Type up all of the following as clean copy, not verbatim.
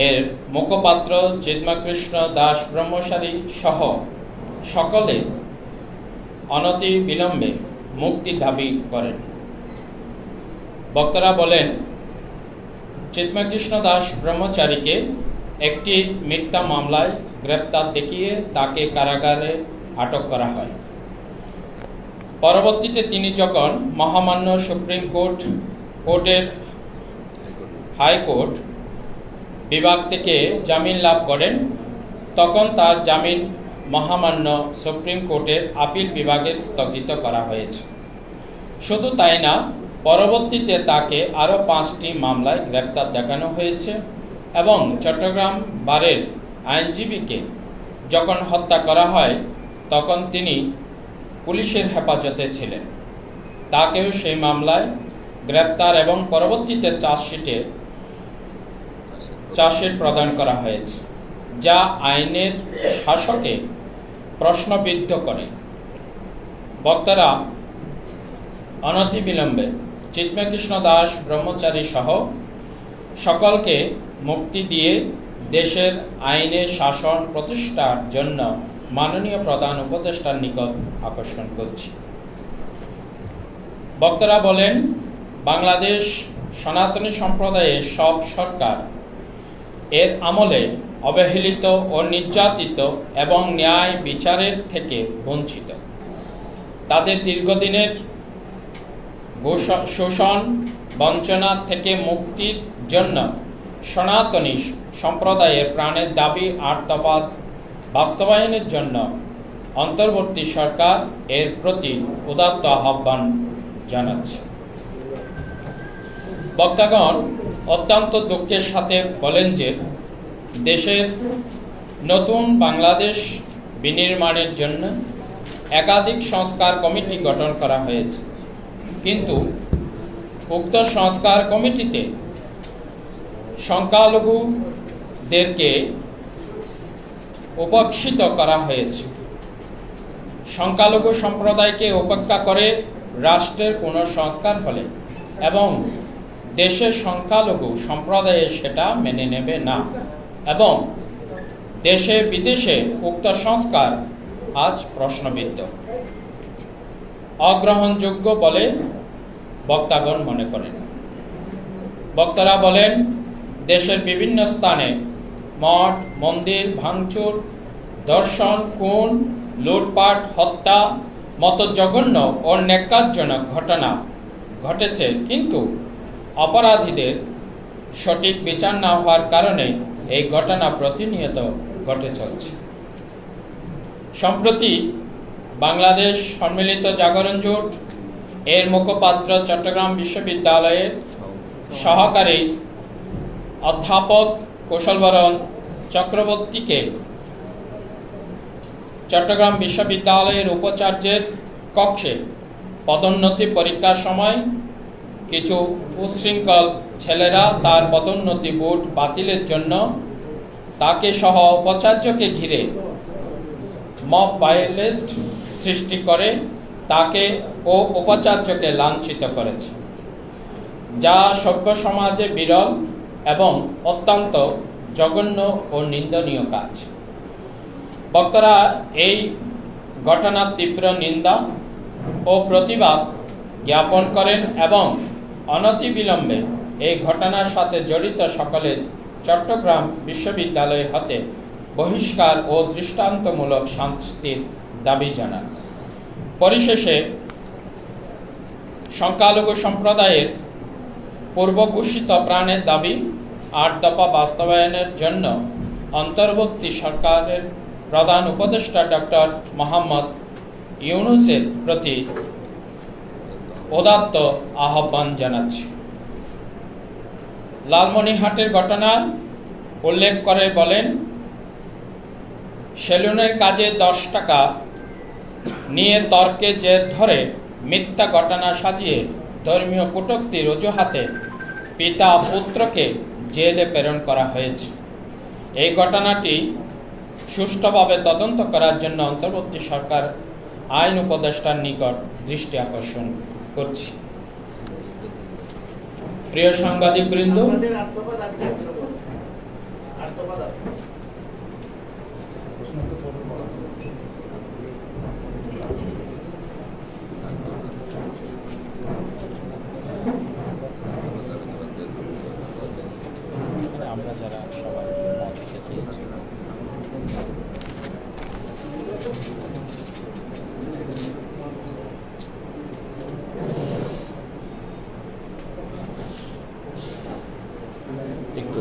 এর মুখপাত্র চিন্ময়কৃষ্ণ দাস ব্রহ্মচারী সহ সকলে অনতি বিলম্বে মুক্তি দাবি করেন। বক্তারা বলেন, চিন্ময়কৃষ্ণ দাস ব্রহ্মচারীকে একটি মিথ্যা মামলায় গ্রেপ্তার দেখিয়ে তাকে কারাগারে আটক করা হয়। পরবর্তীতে তিনি যখন মহামান্য সুপ্রিম কোর্টের হাইকোর্ট বিভাগ থেকে জামিন লাভ করেন, তখন তার জামিন মহামান্য সুপ্রিম কোর্টের আপিল বিভাগে স্থগিত করা হয়েছে। শুধু তাই না, পরবর্তীতে তাকে আরও 5টি মামলায় গ্রেপ্তার দেখানো হয়েছে এবং চট্টগ্রাম বারের আইনজীবীকে যখন হত্যা করা হয় তখন তিনি পুলিশের হেফাজতে ছিলেন। তাকেও সেই মামলায় গ্রেপ্তার এবং পরবর্তীতে চার্জশিট প্রদান করা হয়েছে, যা আইনের শাসকে প্রশ্নবিদ্ধ করে। বক্তারা অনতিবিলম্বে চিন্ময়কৃষ্ণ দাস ব্রহ্মচারী সহ সকলকে মুক্তি দিয়ে দেশের আইনের শাসন প্রতিষ্ঠার জন্য মাননীয় প্রধান উপদেষ্টার নিকট আকর্ষণ করছি। বক্তারা বলেন, বাংলাদেশ সনাতনী সম্প্রদায়ের সব সরকার এর আমলে অবহেলিত ও নির্যাতিত এবং ন্যায় বিচারের থেকে বঞ্চিত। তাদের দীর্ঘদিনের শোষণ বঞ্চনা থেকে মুক্তির জন্য সনাতনী সম্প্রদায়ের প্রাণের দাবি 8 দফা বাস্তবায়নের জন্য অন্তর্বর্তী সরকার এর প্রতি উদাত্ত আহ্বান জানাচ্ছে। বক্তাগণ অত্যন্ত দুঃখের সাথে বলেন যে দেশের নতুন বাংলাদেশ বিনির্মাণের জন্য একাধিক সংস্কার কমিটি গঠন করা হয়েছে, কিন্তু উক্ত সংস্কার কমিটিতে সংখ্যালঘুদেরকে উপেক্ষিত করা হয়েছে। সংখ্যালঘু সম্প্রদায়কে উপেক্ষা করে রাষ্ট্রের কোনো সংস্কার হলে এবং দেশের সংখ্যালঘু সম্প্রদায়ে সেটা মেনে নেবে না এবং দেশে বিদেশে উক্ত সংস্কার আজ প্রশ্নবিদ্ধ, অগ্রহণযোগ্য বলে বক্তাগণ মনে করেন। বক্তারা বলেন, দেশের বিভিন্ন স্থানে মঠ মন্দির ভাঙচুর, ধর্ষণ, খুন, লুটপাট, হত্যা মতো জঘন্য ও ন্যাক্কারজনক ঘটনা ঘটেছে, কিন্তু অপরাধীদের সঠিক বিচার না হওয়ার কারণে এই ঘটনা প্রতিনিয়ত ঘটে চলছে। সম্প্রতি বাংলাদেশ সম্মিলিত জাগরণ জোট এর মুখপাত্র চট্টগ্রাম বিশ্ববিদ্যালয়ের সহকারী অধ্যাপক কুশলবরণ চক্রবর্তীকে চট্টগ্রাম বিশ্ববিদ্যালয়ের উপাচার্যের কক্ষে পদোন্নতি পরীক্ষার সময় কিছু উচ্ছৃঙ্খল ছেলেরা তার পদোন্নতি বোর্ড বাতিলের জন্য তাকে সহ উপাচার্যকে ঘিরে মব ভায়োলেন্স সৃষ্টি করে তাকে ও উপাচার্যকে লাঞ্ছিত করেছে, যা সভ্য সমাজে বিরল এবং অত্যন্ত জঘন্য ও নিন্দনীয় কাজ। বক্তারা এই ঘটনার তীব্র নিন্দা ও প্রতিবাদ জ্ঞাপন করেন এবং অনতিবিলম্বে এই ঘটনার সাথে জড়িত সকলের চট্টগ্রাম বিশ্ববিদ্যালয় হতে বহিষ্কার ও দৃষ্টান্তমূলক শাস্তির দাবি জানান। পরিশেষে সংখ্যালঘু সম্প্রদায়ের পূর্ব ঘোষিত প্রাণের দাবি 8 দফা বাস্তবায়নের জন্য অন্তর্বর্তী সরকারের প্রধান উপদেষ্টা ডক্টর মোহাম্মদ ইউনূসের প্রতি উদাত্ত আহ্বান জানাচ্ছি। লালমনিরহাটের ঘটনা উল্লেখ করে বলেন, সেলুনের কাজে 10 টাকা নিয়ে তর্কে জের ধরে মিথ্যা ঘটনা সাজিয়ে ধর্মীয় কটূক্তির অজুহাতে পিতা পুত্রকে জেলে প্রেরণ করা হয়েছে। এই ঘটনাটি সুষ্ঠুভাবে তদন্ত করার জন্য অন্তর্বর্তী সরকার আইন উপদেষ্টার নিকট দৃষ্টি আকর্ষণ করছি। প্রিয় সাংবাদিকবৃন্দ, আমরা যারা সবাই মত দেখিয়েছি একটু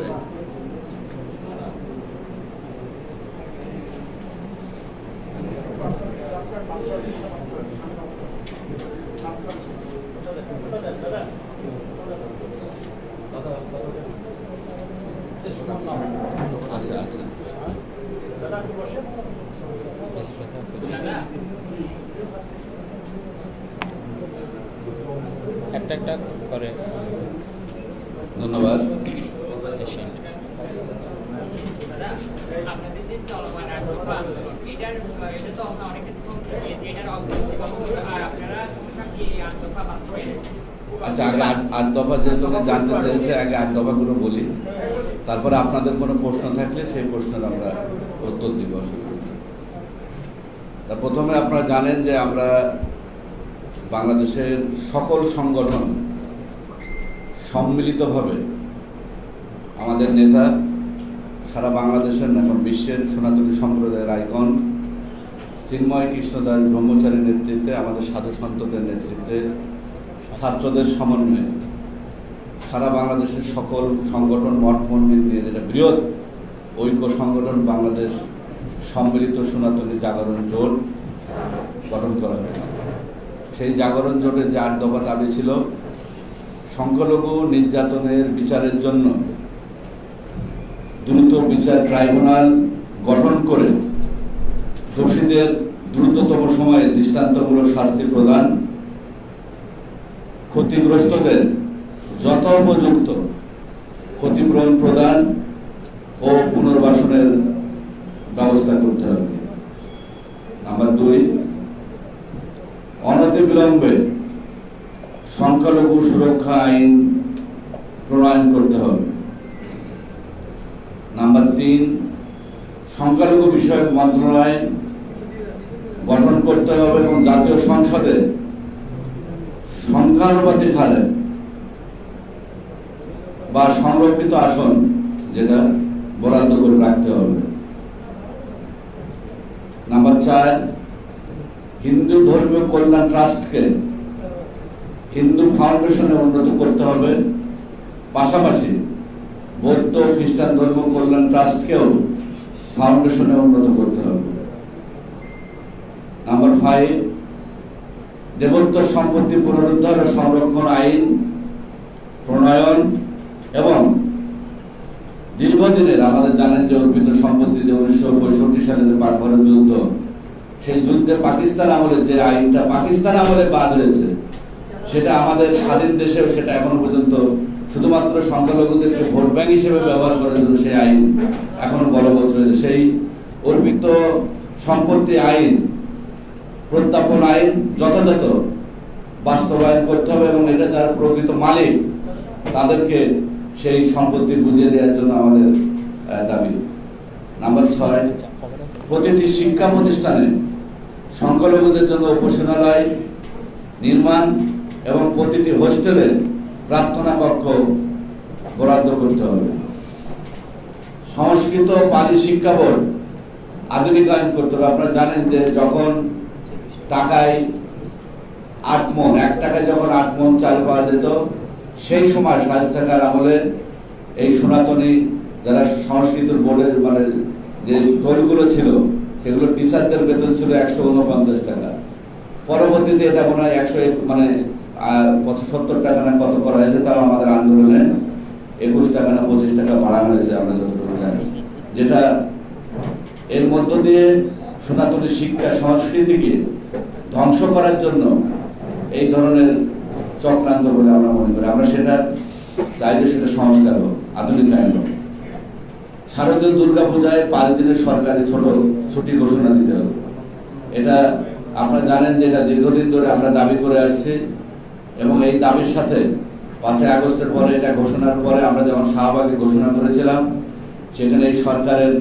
আছে আছে একটা একটা করে ধন্যবাদ। পেশেন্ট আপনাদের যে চলমান আন্দোলন এটার এটা তো আমরা অনেক এটার অগ্রগতি আর আপনারা সমস্যা কি আন্দোলন বাস্তবায়ন। আচ্ছা, আগে আট দফা যেহেতু জানতে চেয়েছে, আগে আট দফাগুলো বলি, তারপরে আপনাদের কোনো প্রশ্ন থাকলে সেই প্রশ্নের আমরা উত্তর দিব। তা প্রথমে আপনারা জানেন যে আমরা বাংলাদেশের সকল সংগঠন সম্মিলিতভাবে আমাদের নেতা সারা বাংলাদেশের এখন বিশ্বের সনাতনী সম্প্রদায়ের আইকন চিন্ময় কৃষ্ণদাস ব্রহ্মচারীর নেতৃত্বে, আমাদের সাধু সন্তদের নেতৃত্বে, ছাত্রদের সমন্বয়ে সারা বাংলাদেশের সকল সংগঠন মঠ মন্দির নিয়ে যেটা বৃহৎ ঐক্য সংগঠন বাংলাদেশ সম্মিলিত সনাতনী জাগরণ জোট গঠন করা হয়েছে। সেই জাগরণ জোটের যে 8 দফা দাবি ছিল, সংখ্যালঘু নির্যাতনের বিচারের জন্য দ্রুত বিচার ট্রাইব্যুনাল গঠন করে দোষীদের দ্রুততম সময়ে দৃষ্টান্তমূলক শাস্তি প্রদান, ক্ষতিগ্রস্তদের যথোপযুক্ত ক্ষতিপূরণ প্রদান ও পুনর্বাসনের ব্যবস্থা করতে হবে। নাম্বার 2, অনতিবিলম্বে সংখ্যালঘু সুরক্ষা আইন প্রণয়ন করতে হবে। নাম্বার 3, সংখ্যালঘু বিষয়ক মন্ত্রণালয় গঠন করতে হবে এবং জাতীয় সংসদে সংখ্যানুপাতিক হারে বা সংরক্ষিত আসন যেটা বরাদ্দ করে রাখতে হবে। নাম্বার 4, হিন্দু ধর্মীয় কল্যাণ ট্রাস্টকে হিন্দু ফাউন্ডেশনে উন্নত করতে হবে, পাশাপাশি বৌদ্ধ খ্রিস্টান ধর্ম কল্যাণ ট্রাস্টকেও ফাউন্ডেশনে উন্নত করতে হবে। নাম্বার 5, দেবত্ব সম্পত্তি পুনরুদ্ধার ও সংরক্ষণ আইন প্রণয়ন এবং দীর্ঘদিনের আমাদের জানেন যে অর্পিত সম্পত্তি যে 1965 সালে যে পাটভারত যুদ্ধ, সেই যুদ্ধে পাকিস্তান আমলে যে আইনটা পাকিস্তান আমলে বাদ হয়েছে, সেটা আমাদের স্বাধীন দেশেও সেটা এখনো পর্যন্ত শুধুমাত্র সংখ্যালঘুদেরকে ভোট ব্যাংক হিসেবে ব্যবহার করার জন্য সেই আইন এখনো বলবৎ রয়েছে। সেই অর্পিত সম্পত্তি আইন প্রত্যাপন আইন যথাযথ বাস্তবায়ন করতে হবে এবং এটা যারা প্রকৃত মালিক তাদেরকে সেই সম্পত্তি বুঝিয়ে দেওয়ার জন্য আমাদের দাবি। নাম্বার 6, প্রতিটি শিক্ষা প্রতিষ্ঠানে সংখ্যালঘুদের জন্য উপাসনালয় নির্মাণ এবং প্রতিটি হোস্টেলে প্রার্থনা কক্ষ বরাদ্দ করতে হবে। সংস্কৃত পালি শিক্ষা বোর্ড আধুনিকায়ন করতে হবে। আপনারা জানেন যে যখন টাকায় 8 মণ, 1 টাকায় যখন 8 মণ চাল পাওয়া যেত, সেই সময় শায়েস্তা আমলে এই সনাতনী যারা সংস্কৃত বোর্ডের মানে যে দলগুলো ছিল, সেগুলো টিচারদের বেতন ছিল 149 টাকা। পরবর্তীতে এটা মনে হয় 70 টাকা না কত করা হয়েছে, তাও আমাদের আন্দোলনে 21 টাকা না 25 টাকা বাড়ানো হয়েছে আমরা যতটুকু জানি, যেটা এর মধ্য দিয়ে সনাতনী শিক্ষা সংস্কৃতিকে ধ্বংস করার জন্য এই ধরনের চক্রান্ত বলে আমরা মনে করি। আমরা সেটা চাইলে সেটা সংস্কার হোক, আধুনিকায়ন হোক। শারদীয় দুর্গা পূজায় 5 দিনের সরকারি ছোট ছুটি ঘোষণা দিতে হবে। এটা আপনারা জানেন যে এটা দীর্ঘদিন ধরে আমরা দাবি করে আসছি এবং এই দাবির সাথে 5 আগস্টের পরে এটা ঘোষণার পরে আমরা যখন শাহবাগে ঘোষণা করেছিলাম, সেখানে এই সরকারের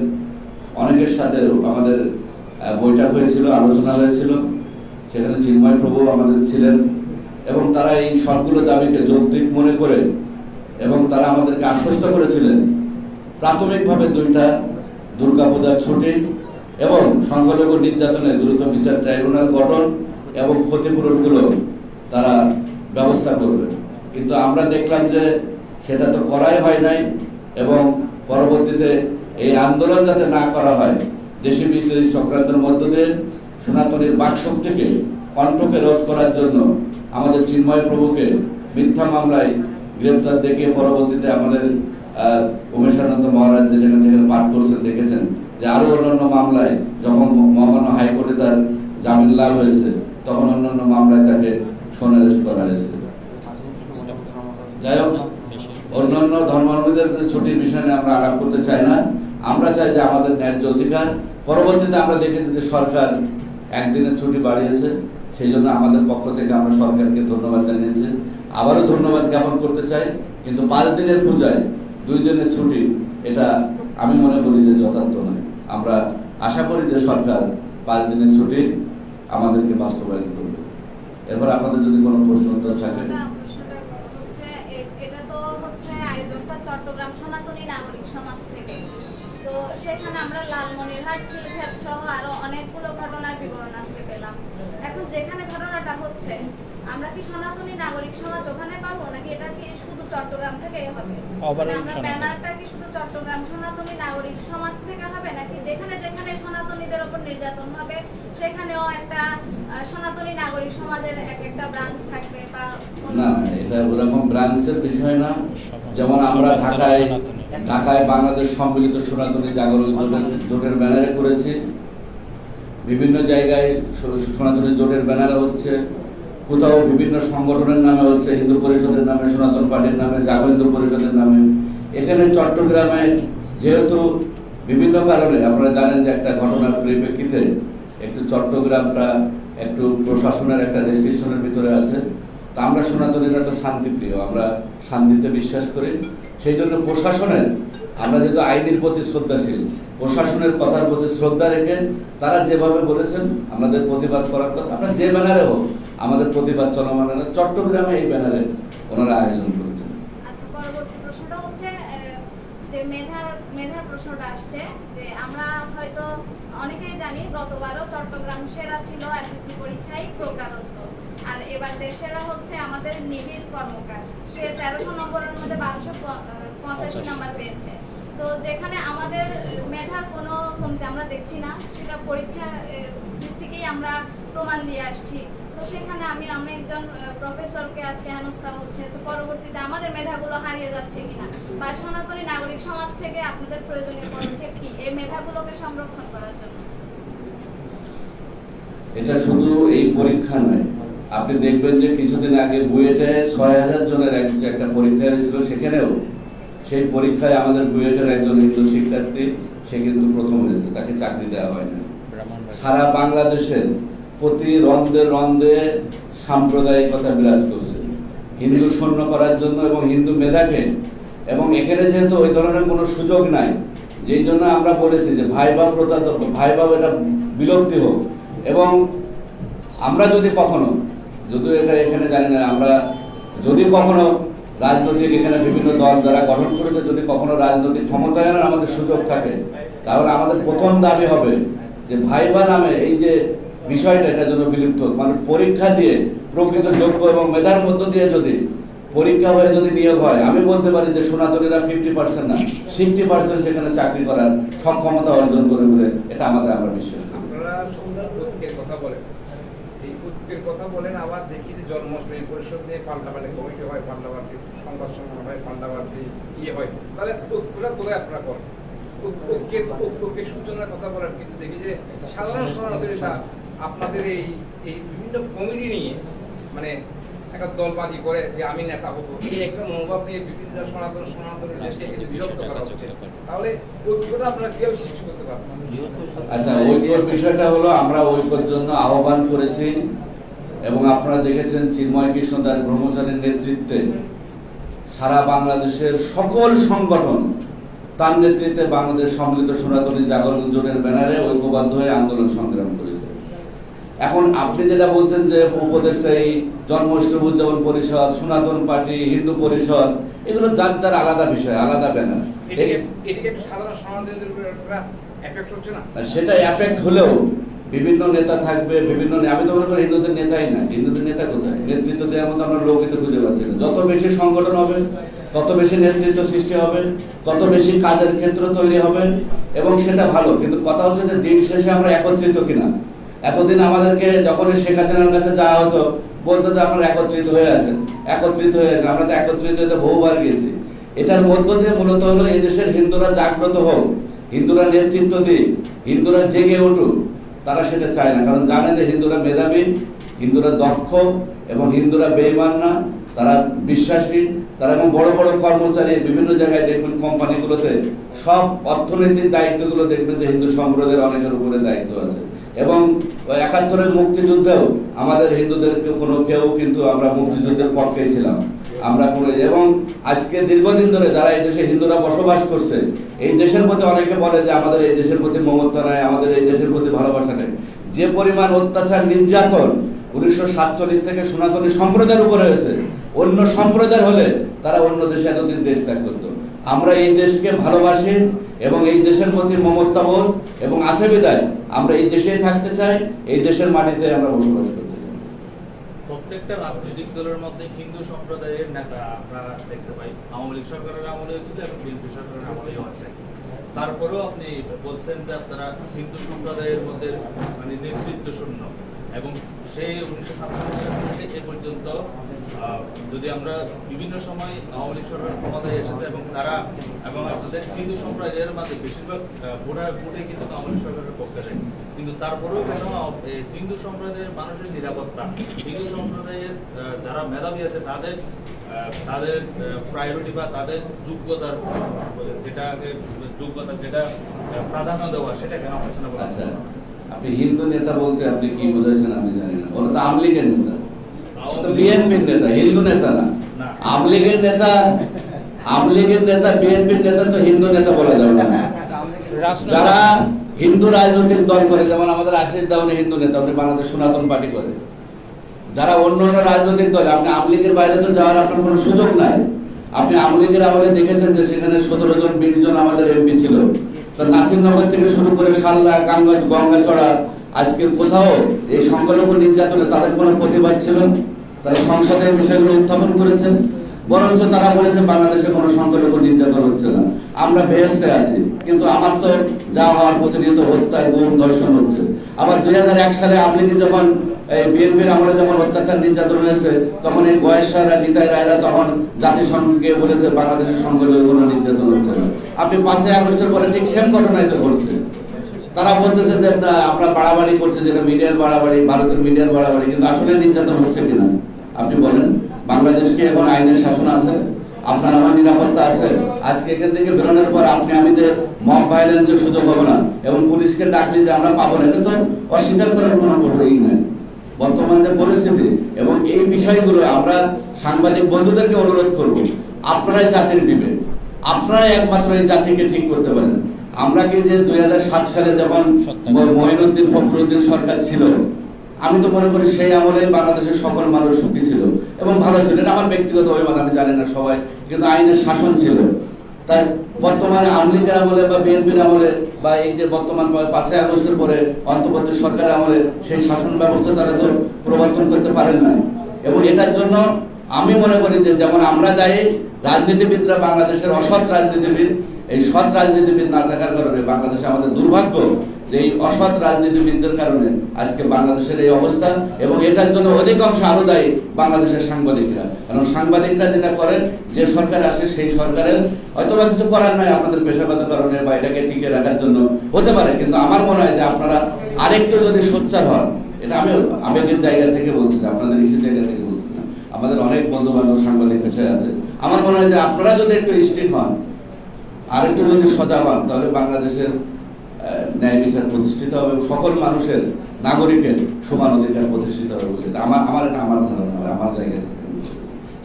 অনেকের সাথে আমাদের বৈঠক হয়েছিল, আলোচনা হয়েছিল। সেখানে চিন্ময় প্রভু আমাদের ছিলেন এবং তারা এই সবগুলো দাবিকে যৌক্তিক মনে করে এবং তারা আমাদেরকে আশ্বস্ত করেছিলেন প্রাথমিকভাবে 2টা দুর্গাপূজার ছুটি এবং সংখ্যালঘু নির্যাতনে দ্রুত বিচার ট্রাইব্যুনাল গঠন এবং ক্ষতিপূরণগুলো তারা ব্যবস্থা করবে। কিন্তু আমরা দেখলাম যে সেটা তো করাই হয় নাই এবং পরবর্তীতে এই আন্দোলন যাতে না করা হয়, দেশি বিদেশি চক্রান্তের মধ্য দিয়ে সনাতনীর বাকশক্তিকে কণ্ঠকে রোধ করার জন্য আমাদের চিন্ময় প্রভুকে মিথ্যা মামলায় গ্রেপ্তার দেখিয়ে পরবর্তীতে আমাদের উমেশানন্দ মহারাজ যেখানে পাঠ করছেন দেখেছেন যে আরো অন্যান্য মামলায় যখন মহামান্য হাইকোর্টে তার জামিন লাভ হয়েছে তখন অন্যান্য মামলায় তাকে সোনারেস্ট করা হয়েছে। যাই হোক, অন্যান্য ধর্মাবলম্বীদের ছুটির বিষয় নিয়ে আমরা আলাপ করতে চাই না। আমরা চাই যে আমাদের ন্যায্য অধিকার। পরবর্তীতে আমরা দেখেছি যে সরকার একদিনের ছুটি বাড়িয়েছে, সেই জন্য আমাদের পক্ষ থেকে আমরা সরকারকে ধন্যবাদ জানিয়েছি। আবারও ধন্যবাদ জ্ঞাপন করতে চাই। কিন্তু 5 দিনের পূজায় 2 দিনের ছুটি এটা আমি মনে করি যে যথার্থ নয়। আমরা আশা করি যে সরকার 5 দিনের ছুটি আমাদেরকে বাস্তবায়ন করবে। এরপর আপনাদের যদি কোনো প্রশ্ন উত্তর থাকে। এটা তো হচ্ছে আয়োজনটা চট্টগ্রাম সনাতনী নাগরিক সমাজ থেকে, তো সেখানে আমরা লালমনিরহাট, চিলঘাট সহ আরো অনেকগুলো ঘটনার বিবরণ আজকে পেলাম। এখন যেখানে ঘটনাটা হচ্ছে, আমরা কি সনাতনী নাগরিক সমাজ ওখানে পাবো নাকি এটা কি শুধু চট্টগ্রাম থেকেই হবে? আমরা ব্যানারটা কি শুধু চট্টগ্রাম সনাতনী নাগরিক সমাজ থেকে হবে নাকি যেখানে যেখানে সনাতনীদের উপর নির্যাতন হবে সেখানেও একটা সনাতনী নাগরিক সমাজের একটা ব্রাঞ্চ থাকবে? বা না, এটা ওরকম ব্রাঞ্চের বিষয় না। যেমন আমরা ঢাকায় বাংলাদেশ সম্মিলিত সনাতনী জাগরণ জোটের ব্যানারে করেছি, বিভিন্ন জায়গায় সনাতনী জোটের ব্যানারে হচ্ছে, কোথাও বিভিন্ন সংগঠনের নামে হচ্ছে, হিন্দু পরিষদের নামে, সনাতন পার্টির নামে, জাগো হিন্দু পরিষদের নামে। এখানে চট্টগ্রামে যেহেতু বিভিন্ন কারণে আপনারা জানেন যে একটা ঘটনার পরিপ্রেক্ষিতে একটু চট্টগ্রামটা একটু প্রশাসনের একটা রেস্ট্রিকশনের ভিতরে আছে। তা আমরা সনাতনীরা তো শান্তিপ্রিয়, আমরা শান্তিতে বিশ্বাস করি। সেই জন্য প্রশাসনের, আমরা যেহেতু আইনের প্রতি শ্রদ্ধাশীল, প্রশাসনের কথার প্রতি শ্রদ্ধা রেখে তারা যেভাবে বলেছেন আমাদের প্রতিবাদ করার কথা, আমরা যে ব্যানারে হোক আমাদের প্রতিবাদ চলমান। চট্টগ্রামে এই ব্যানারে ওনারা আয়োজন করেছেন। আচ্ছা, পরবর্তী প্রশ্নটা হচ্ছে যে মেধার প্রশ্নটা আসছে যে আমরা হয়তো অনেকেই জানি গতবারও চট্টগ্রাম সেরা ছিল এসএসসি পরীক্ষায় প্রজ্ঞা দত্ত, আর এবার দেশেরা হচ্ছে আমাদের নিবিড় কর্মকার, সে 1300 নম্বরের মধ্যে 1285 নম্বর পেয়েছে। তো যেখানে আমাদের মেধার কোনো কমতি আমরা দেখছি না, সেটা পরীক্ষা দিক থেকেই আমরা প্রমাণ দিয়ে আসছি। তো সেখানে আমি একজন প্রফেসরকে আজকে হেনস্থা হচ্ছে, তো পরবর্তীতে আমাদের মেধাগুলো হারিয়ে যাচ্ছে কিনা, বা সনাতনী নাগরিক সমাজ থেকে আপনাদের প্রয়োজনীয় পদক্ষেপ কি এই মেধাগুলোকে সংরক্ষণ করার জন্য? এটা শুধু এই পরীক্ষা নয়, আপনি দেখবেন যে কিছুদিন আগে বুয়েটে 6000 জনের একটা পরীক্ষা হয়েছিল, সেখানেও সেই পরীক্ষায় আমাদের বুয়েটের একজন হিন্দু শিক্ষার্থী সে কিন্তু প্রথম হয়েছে, তাকে চাকরি দেওয়া হয়নি। সারা বাংলাদেশের প্রতি রন্ধে রন্ধে সাম্প্রদায়িকতা বিরাজ করছে হিন্দু শূন্য করার জন্য এবং হিন্দু মেধাকে, এবং এখানে যেহেতু ওই ধরনের কোনো সুযোগ নাই, যেই জন্য আমরা বলেছি যে ভাইবা প্রথা, ভাইবা এটা বিলুপ্তি হোক। এবং আমরা যদি কখনো, যদিও এটা এখানে জানি না, আমরা যদি কখনো রাজনৈতিক এখানে বিভিন্ন দল যারা গঠন করেছে, যদি কখনো রাজনৈতিক ক্ষমতায়নের আমাদের সুযোগ থাকে, তাহলে আমাদের প্রথম দাবি হবে যে ভাইবা নামে এই যে বিষয়টা এটা যেন বিলুপ্ত। মানুষ পরীক্ষা দিয়ে প্রকৃত যোগ্য এবং মেধার মধ্য দিয়ে যদি পরীক্ষা হয়ে যদি নিয়োগ হয়, আমি বলতে পারি যে সনাতনীরা 50% না 60% সেখানে চাকরি করার সক্ষমতা অর্জন করে বলে এটা আমরা বিশ্বাস করি। আপনারা ঐক্যের কথা বলেন, এই ঐক্যের কথা বলেন, আবার দেখি যে জন্মাষ্টমী পরিষদ নিয়ে পাল্টাপাল্টি কমিটি হয়, পাল্টাপাল্টি সংবাদ সম্মেলন হয়, পাল্টাপাল্টি হয়, তাহলে ঐক্যটা কোথায় আপনারা করেন? ঐক্যের সূচনার কথা বলেন, কিন্তু দেখি যে সাধারণ সনাতনীরা আপনাদের এই বিভিন্ন কমিটি নিয়ে মানে একটা দলবাজি করে যে আমি নেতা হবো, এই একটা মনোভাব নিয়ে বিভিন্ন সনাতনী দেশকে কিছু বিরক্ত করা হচ্ছে। তাহলে ঐক্যটা আপনারা কিভাবে সৃষ্টি করতে পারবেন? আচ্ছা, ঐক্যের বিষয়টা হলো আমরা ঐক্যের জন্য আহ্বান করেছি এবং আপনারা দেখেছেন চিন্ময় কৃষ্ণ দাস ব্রহ্মচারীর নেতৃত্বে সারা বাংলাদেশের সকল সংগঠন তার নেতৃত্বে বাংলাদেশ সম্মিলিত সনাতনী জাগরণ জোটের ব্যানারে ঐক্যবদ্ধ হয়ে আন্দোলন সংগ্রাম করেছে। এখন আপনি যেটা বলছেন যে উপদেষ্টা এই জন্মাষ্টমী উদযাপন পরিষদ, সনাতন পার্টি, হিন্দু পরিষদ, এগুলো যার যার আলাদা বিষয়, আলাদা ব্যানার। এদিকে সাধারণ সমাজের উপর একটা এফেক্ট হচ্ছে না? সেটা এফেক্ট হলেও বিভিন্ন নেতা থাকবে, বিভিন্ন আমি তো মনে করি হিন্দুদের নেতাই না। হিন্দুদের নেতা কোথায়? নেতৃত্ব দেওয়ার মতো আমরা লোকই তো খুঁজে পাচ্ছি না। যত বেশি সংগঠন হবে তত বেশি নেতৃত্ব সৃষ্টি হবে, তত বেশি কাজের ক্ষেত্র তৈরি হবে, এবং সেটা ভালো। কিন্তু কথা হচ্ছে যে দিন শেষে আমরা একত্রিত কিনা। এতদিন আমাদেরকে যখন শেখ হাসিনার কাছে যাওয়া হতো বলতো যে আপনারা একত্রিত হয়ে আছেন, একত্রিত হয়ে আছেন। আমরা তো একত্রিত হতে বহুবার গেছি। এটার মধ্য দিয়ে মূলত হলো এই দেশের হিন্দুরা জাগ্রত হোক, হিন্দুরা নেতৃত্ব দিক, হিন্দুরা জেগে উঠুক। তারা সেটা চায় না, কারণ জানে যে হিন্দুরা মেধাবী, হিন্দুরা দক্ষ, এবং হিন্দুরা বেঈমান না, তারা বিশ্বাসী, তারা এবং বড় বড় কর্মচারী বিভিন্ন জায়গায় দেখবেন কোম্পানিগুলোতে সব অর্থনৈতিক দায়িত্বগুলো দেখবেন যে হিন্দু সম্প্রদায়ের অনেকের উপরে দায়িত্ব আছে। এবং ৭১-এর মুক্তিযুদ্ধেও আমাদের হিন্দুদের কেউ কিন্তু আমরা মুক্তিযুদ্ধের পক্ষে ছিলাম আমরা করে। এবং আজকে দীর্ঘদিন ধরে যারা এই দেশে হিন্দুরা বসবাস করছে, এই দেশের প্রতি অনেকে বলে যে আমাদের এই দেশের প্রতি মমতা নাই, আমাদের এই দেশের প্রতি ভালোবাসা নেই। যে পরিমাণ অত্যাচার নির্যাতন 1947 থেকে সনাতনী সম্প্রদায়ের উপরে হয়েছে, অন্য সম্প্রদায় হলে তারা অন্য দেশে এতদিন দেশ ত্যাগ করতো। আমরা এই দেশকে ভালোবাসি এবং এই দেশের প্রতি মমতাবোধ এবং আছে বিদায় আমরা এই দেশেই থাকতে চাই, এই দেশের মাটিতে আমরা বসবাস করতে চাই। প্রত্যেকটা রাজনৈতিক দলের মধ্যে হিন্দু সম্প্রদায়ের নেতা আমরা দেখতে পাই। আওয়ামী লীগ সরকারের আমলেও ছিল এবং বিএনপি সরকারের আমলেও আছে। তারপরেও আপনি বলছেন যে আপনারা হিন্দু সম্প্রদায়ের মধ্যে মানে নেতৃত্ব শূন্য, এবং সেই 1947 সাল থেকে এ পর্যন্ত যদি আমরা বিভিন্ন সময় আওয়ামী লীগ সরকার ক্ষমতায় এসেছে এবং তারা এবং আপনাদের হিন্দু সম্প্রদায়ের মাঝে বেশিরভাগ ভোটে কিন্তু আওয়ামী লীগ সরকারের পক্ষে যায়, কিন্তু তারপরেও কেন হিন্দু সম্প্রদায়ের মানুষের নিরাপত্তা, হিন্দু সম্প্রদায়ের যারা মেধাবী আছে তাদের প্রায়োরিটি বা তাদের যোগ্যতার যেটা প্রাধান্য দেওয়া, সেটা কেন হচ্ছে না? আচ্ছা, আপনি হিন্দু নেতা বলতে আপনি কি বোঝাচ্ছেন আমি জানি না। ওরা তো আওয়ামী লীগের নেতা, বিএনপির নেতা, হিন্দু নেতা না। আওয়ামী লীগের নেতা, বিএনপির নেতা তো হিন্দু নেতা বলা যাবে না। যারা হিন্দু রাজনৈতিক দল করে, যেমন আমাদের আশিস দাওয়ানি হিন্দু নেতা, উনি বাংলাদেশ সনাতন পার্টি করে। যারা অন্য অন্য রাজনৈতিক দল, আপনি আওয়ামী লীগের বাইরে তো যাওয়ার আপনার কোনো সুযোগ নাই। আপনি আওয়ামী লীগের আমলে দেখেছেন যে সেখানে 17 জন 20 জন আমাদের এমপি ছিল। নাসিরনগর থেকে শুরু করে সাল্লা, গাঙ্গাজ, গঙ্গাচড়া, আজকে কোথাও এই সংখ্যালঘু নির্যাতনে তাদের কোনো প্রতিবাদ ছিল? তারা সংসদে বিষয়গুলো উত্থাপন করেছেন, বরঞ্চ তারা বলেছে বাংলাদেশে কোনো সংখ্যালঘু নির্যাতন হচ্ছে না, আমরা বেহেশতে আছি। কিন্তু আমার তো যা হওয়ার প্রতিনিয়ত হত্যা, গুম, ধর্ষণ হচ্ছে। আবার 2001 সালে আপনি যখন বিএনপির আমলে যখন অত্যাচার নির্যাতন হয়েছে, তখন এই বয়সরা, নিতাই রায়রা তখন জাতিসংঘকে বলেছে বাংলাদেশের সংখ্যালঘু কোনো নির্যাতন হচ্ছে না। আপনি 5ই আগস্টের পরে ঠিক সেম ঘটনাই তো ঘটছে। তারা বলতেছে যে আমরা বাড়াবাড়ি করছে, যেটা মিডিয়ার বাড়াবাড়ি, ভারতের মিডিয়ার বাড়াবাড়ি, কিন্তু আসলে নির্যাতন হচ্ছে কিনা আপনি বলেন? বাংলাদেশকে এখন আইনের শাসন আছে, আপনার আমার নিরাপত্তা আছে। আজকে এখান থেকে বেরোনোর পর আপনি আমি যে মব ভায়োলেন্সের সুযোগ হবে না এবং পুলিশকে ডাকলে যে আমরা পাবো না, এটা তো অস্বীকার করার কোনো বড়ই নাই বর্তমান যে পরিস্থিতি। এবং এই বিষয়গুলো আমরা সাংবাদিক বন্ধুদেরকে অনুরোধ করব, আপনারাই জাতির বিবেক, আপনারাই একমাত্র এই জাতিকে ঠিক করতে পারেন। আমরা কি যে 2007 সালে যখন মঈনুদ্দিন ফখরুদ্দিন সরকার ছিল, আমি তো মনে করি সেই আমলে বাংলাদেশের সকল মানুষ সুখী ছিল এবং ভালো ছিল। এটা আমার ব্যক্তিগত অভিমত, আমি জানি না সবাই, কিন্তু আইনের শাসন ছিল। তাই বর্তমানে আওয়ামী লীগের আমলে বা বিএনপির আমলে বা এই যে বর্তমান 5ই আগস্টের পরে অন্তর্বর্তী সরকারের আমলে সেই শাসন ব্যবস্থা তারা তো প্রবর্তন করতে পারেন না। এবং এটার জন্য আমি মনে করি যে যেমন আমরা দায়ী, রাজনীতিবিদরা বাংলাদেশের অসৎ রাজনীতিবিদ, এই সৎ রাজনীতিবিদ না থাকার কারণে বাংলাদেশে আমাদের দুর্ভাগ্য যে এই অসৎ রাজনীতিবিদদের কারণে আজকে বাংলাদেশের এই অবস্থা। এবং এটার জন্য অধিকাংশ আরো দায়ী বাংলাদেশের সাংবাদিকরা। কারণ সাংবাদিকরা যেটা করেন, যে সরকার আসে সেই সরকারের হয়তো বা কিছু করার নাই আপনাদের পেশাগত কারণে বা এটাকে টিকে রাখার জন্য হতে পারে, কিন্তু আমার মনে হয় যে আপনারা আরেকটু যদি সোচ্চার হন, এটা আমি আবেগের জায়গা থেকে বলছি, আপনাদের ইসের জায়গা থেকে বলছি না, আমাদের অনেক বন্ধু বান্ধব সাংবাদিক পেশায় আছে। আমার মনে হয় যে আপনারা যদি একটু স্ট্রিক্ট হন, আরেকটু যদি সজাগ হন, তাহলে বাংলাদেশের ন্যায় বিচার প্রতিষ্ঠিত হবে, সকল মানুষের, নাগরিকের সমান অধিকার প্রতিষ্ঠিত হবে বলে আমার ধারণা, আমার জায়গা থেকে।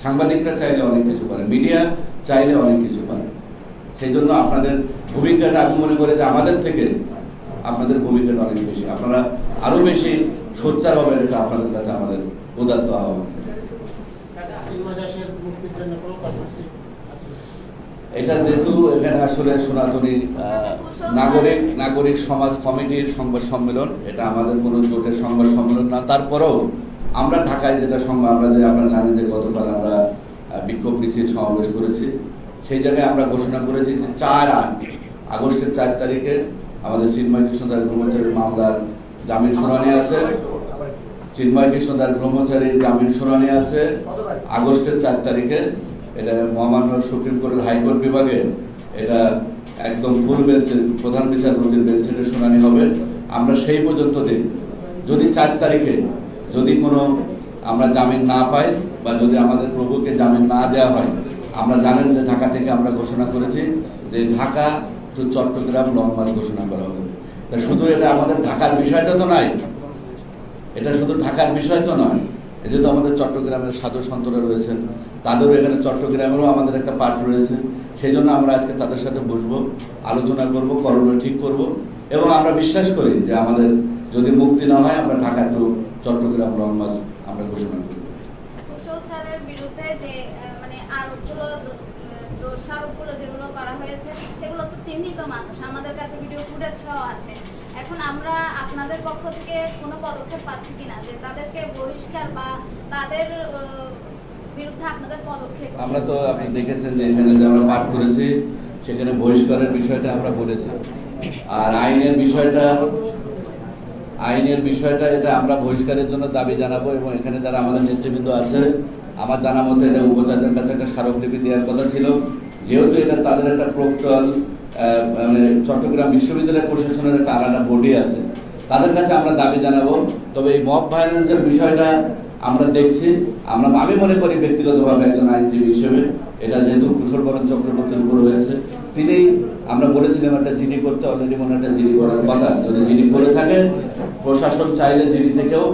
সাংবাদিকরা চাইলে অনেক কিছু পারে, মিডিয়া চাইলে অনেক কিছু পারে, সেই জন্য আপনাদের ভূমিকাটা আমি মনে করি যে আমাদের থেকে আপনাদের ভূমিকাটা অনেক বেশি, আপনারা আরো বেশি সোচ্চার হবেন, এটা আপনাদের কাছে আমাদের উদাত্ত আহ্বান। এটা যেহেতু এখানে আসলে সনাতনী নাগরিক সমাজ কমিটির সংবাদ সম্মেলন, এটা আমাদের কোনো জোটের সংবাদ সম্মেলন না, তারপরেও আমরা ঢাকায় যেটা আপনারা জানেন যে গতকাল আমরা বিক্ষোভ মিছিল সমাবেশ করেছি, সেই জায়গায় আমরা ঘোষণা করেছি যে 4 আগস্টের 4 তারিখে আমাদের চিন্ময় কৃষ্ণ দাস ব্রহ্মচারীর মামলার জামিন শুনানি আছে। চিন্ময় কৃষ্ণ দাস ব্রহ্মচারীর জামিন শুনানি আছে আগস্টের 4 তারিখে। এটা মহামান্য সুপ্রিম কোর্টের হাইকোর্ট বিভাগে এটা একদম ফুল বেঞ্চে প্রধান বিচারপতির বেঞ্চে শুনানি হবে। আমরা সেই পর্যন্ত দিন, যদি 4 তারিখে যদি কোনো আমরা জামিন না পাই বা যদি আমাদের প্রভুকে জামিন না দেওয়া হয়, আমরা জানেন যে ঢাকা থেকে আমরা ঘোষণা করেছি যে Dhaka to Chittagong long march ঘোষণা করা হবে। তা শুধু এটা আমাদের ঢাকার বিষয়টা তো নয়, এটা শুধু ঢাকার বিষয় তো নয়, যেহেতু আমাদের চট্টগ্রামের সাধু সন্তরা রয়েছেন, তাদেরও এখানে চট্টগ্রামেরও আমাদের একটা পার্ট রয়েছে। সেই জন্য আমরা আজকে তাদের সাথে বসবো, আলোচনা করব, করণীয় ঠিক করব, এবং আমরা বিশ্বাস করি যে আমাদের যদি মুক্তি না হয় আমরা Dhaka to Chittagong long march আমরা ঘোষণা করব। কুশল স্যারের বিরুদ্ধে যে মানে আরোপগুলো দোষারোপগুলো যেগুলো করা হয়েছে সেগুলো তো চিহ্নিত মানুষ, আমাদের কাছে ভিডিও ফুটেজ সহ আছে। এখন আমরা আপনাদের পক্ষ থেকে কোনো পদক্ষেপ পাচ্ছি কিনা যে তাদেরকে বহিষ্কার বা তাদের বিরুদ্ধে আপনাদের পদক্ষেপ? আমরা তো আপনি দেখেছেন যে এখানে যে আমরা পাঠ করেছি সেখানে বহিষ্কারের বিষয়টা আমরা বলেছি, আর আইনের বিষয়টা এটা আমরা বহিষ্কারের জন্য দাবি জানাবো। এবং এখানে যারা আমাদের নেতৃবৃন্দ আছে, আমার জানা মতে এটা উপাচার্যের কাছে একটা স্মারকলিপি দেওয়ার কথা ছিল, যেহেতু এটা তাদের একটা প্রক্টর মানে চট্টগ্রাম বিশ্ববিদ্যালয় প্রশাসনের একটা আলাদা বডি আছে, তাদের কাছে আমরা দাবি জানাবো। তবে এই মব ভায়োলেন্সের বিষয়টা আমরা দেখছি, আমি মনে করি ব্যক্তিগতভাবে একজন আইনজীবী হিসেবে, এটা যেহেতু কুশল বরণ চক্রবর্তীর উপর হয়েছে, তিনি আমরা বলেছিলাম একটা জিডি করতে, অলরেডি মনে একটা জিডি করার কথা, যদি জিডি করে থাকে প্রশাসন চাইলে জিডি থেকেও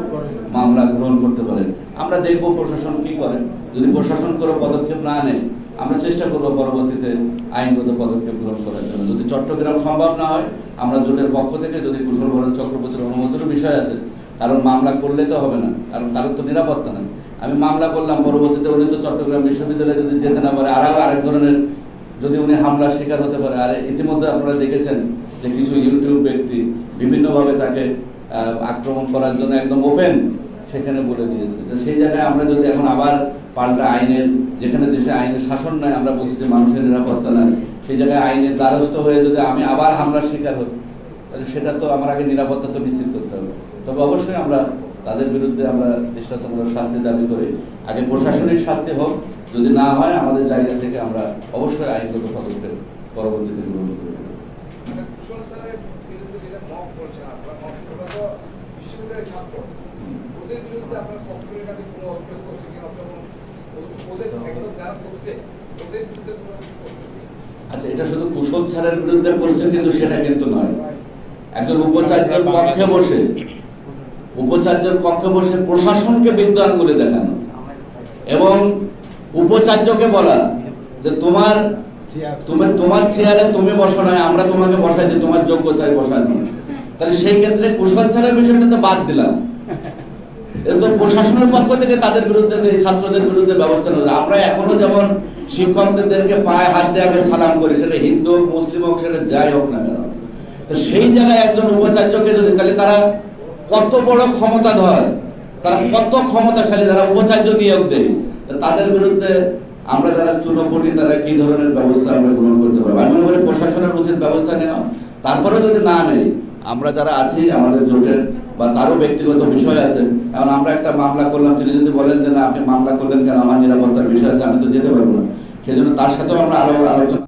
মামলা গ্রহণ করতে পারেন। আমরা দেখবো প্রশাসন কি করে, যদি প্রশাসন কোনো পদক্ষেপ না নেয় আমরা চেষ্টা করবো পরবর্তীতে আইনগত পদক্ষেপ গ্রহণ করার জন্য। যদি চট্টগ্রাম সম্ভব না হয়, আমরা জোটের পক্ষ থেকে যদি কুশল বরণ চক্রবর্তীর অনুমোদনের বিষয় আছে, কারণ মামলা করলে তো হবে না, কারণ কারোর তো নিরাপত্তা নেই। আমি মামলা করলাম, পরবর্তীতে উনি তো চট্টগ্রাম বিশ্ববিদ্যালয়ে যদি যেতে না পারে, আরেক ধরনের যদি উনি হামলার শিকার হতে পারে। আর ইতিমধ্যে আপনারা দেখেছেন যে কিছু ইউটিউব ব্যক্তি বিভিন্নভাবে তাকে আক্রমণ করার জন্য একদম ওপেন সেখানে বলে দিয়েছে। তো সেই জায়গায় আমরা যদি এখন আবার পাল্টা আইনের, যেখানে দেশে আইনের শাসন নাই, আমরা বলছি যে মানুষের নিরাপত্তা নাই, সেই জায়গায় আইনের দ্বারস্থ হয়ে যদি আমি আবার হামলার শিকার হই, তাহলে সেটা তো আমার আগে নিরাপত্তা তো নিশ্চিত করতে হবে। তবে অবশ্যই আমরা তাদের বিরুদ্ধে আমরা দৃষ্টান্তমূলক শাস্তি দাবি করি, আগে প্রশাসনিক শাস্তি হোক, যদি না হয় আমাদের জায়গা থেকে আমরা অবশ্যই আইনগত পদক্ষেপ পরবর্তীতে গ্রহণ করব। কুশল স্যারের বিরুদ্ধে যেটা মব করছেন আপনারা, ওরা তো বিশ্ববিদ্যালয়ের ছাত্র, ওদের বিরুদ্ধে আপনার পক্ষের কাছে কোনো অভিযোগ করছে কিনা, ওদের একদম যারা করছে ওদের বিরুদ্ধে কোনো অভিযোগ করছে? আচ্ছা, এটা শুধু কুশল স্যারের বিরুদ্ধে করছে কিন্তু সেটা কিন্তু নয়। একজন উপাচার্যের পক্ষে বসে প্রশাসনকে বিদ্বান করে দেখানো এবং উপাচার্যকে বলা যে তোমার চেয়ারে তুমি বসো নয়, আমরা তোমাকে বসাই যে তোমার যোগ্যতায় বসানো। তাহলে সেই ক্ষেত্রে কুশল স্যারের বিষয়টা তো বাদ দিলাম, তো প্রশাসনের পক্ষ থেকে তাদের বিরুদ্ধে যে ছাত্রদের বিরুদ্ধে ব্যবস্থা নেওয়া। আমরা এখনো যেমন শিক্ষকদেরকে পায়ে হাত দিয়ে আগে সালাম করি, সেটা হিন্দু হোক মুসলিম হোক, সেটা যাই হোক না কেন, তো সেই জায়গায় একজন উপাচার্যকে যদি, তাহলে তারা কত বড় ক্ষমতাধর, তারা কত ক্ষমতাশালী, যারা উপাচার্য নিয়োগ দেয়, তাদের বিরুদ্ধে আমরা যারা চুনোপুটি, তারা কি ধরনের ব্যবস্থা আমরা গ্রহণ করতে পারবো? আমি মনে করি প্রশাসনের উচিত ব্যবস্থা নেওয়া। তারপরে যদি না নেই, আমরা যারা আছি আমাদের জোটের বা তারও ব্যক্তিগত বিষয় আছে, কারণ আমরা একটা মামলা করলাম, তিনি যদি বলেন যে না আপনি মামলা করলেন কেন, আমার নিরাপত্তার বিষয় আছে, আমি তো যেতে পারবো না, সেই জন্য তার সাথেও আমরা আরো আলোচনা